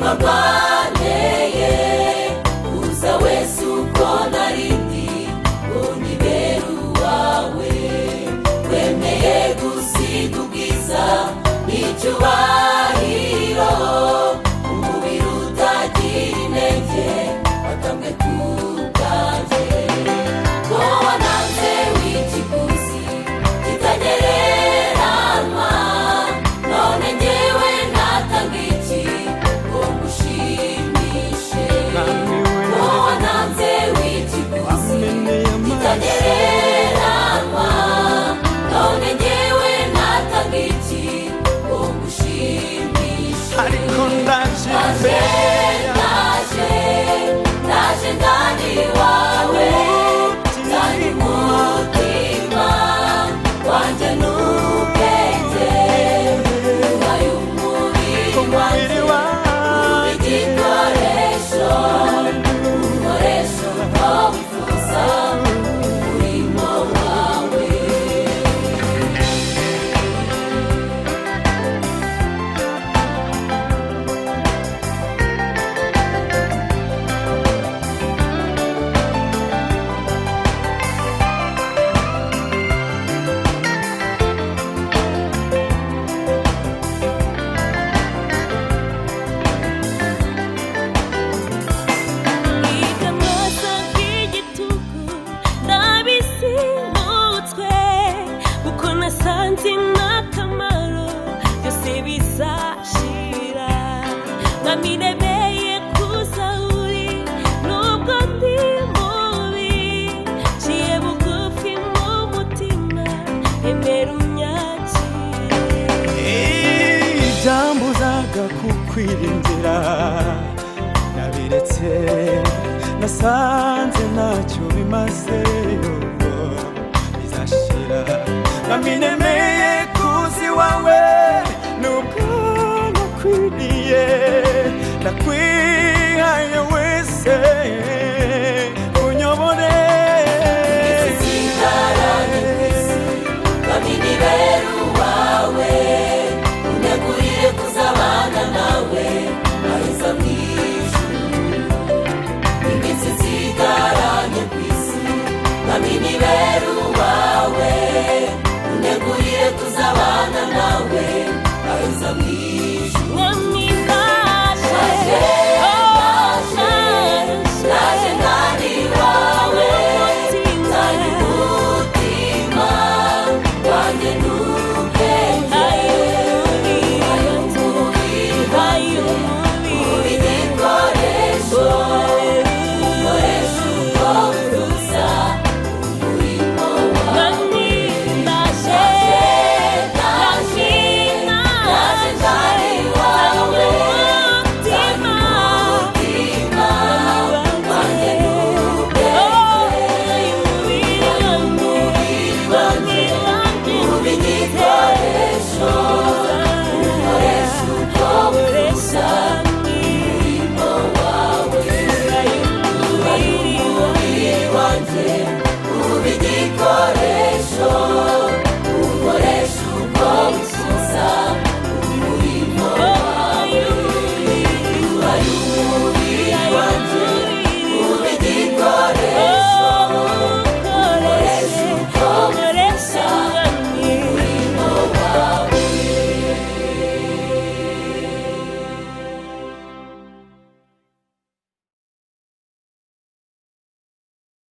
warwaneye uza wese uko narindi unibera uwawe wemeye gusiga ubwiza n'icyubahiro umubiri utagira intege watamwe ku bwanjye wowe wananze w'ikiguzi kitagereranywa none njyewe natanga iki ngo ngushimishe wowe wananze w'ikiguzi kitagereranywa none njyewe natanga iki ngo ngushimishe ariko ndaje ndaje ndani wawe ndani umutima wanjye n'ubwenge nyuma y'umubiri wanjye ube igikoresho ukoresha uko wifuza umurimo wawe Ikamasa k'igitugu nabisimutswe kuko nasanze n'akamaro byose bizashira nkamiremeye kuza uri nubwo ndi mubi ciye bugufi mu mutima emera unyakire ibyambuzaga kukwiringira nabiretse nasanze ntacyo bimaze bizashira naminemeye kuzi wawe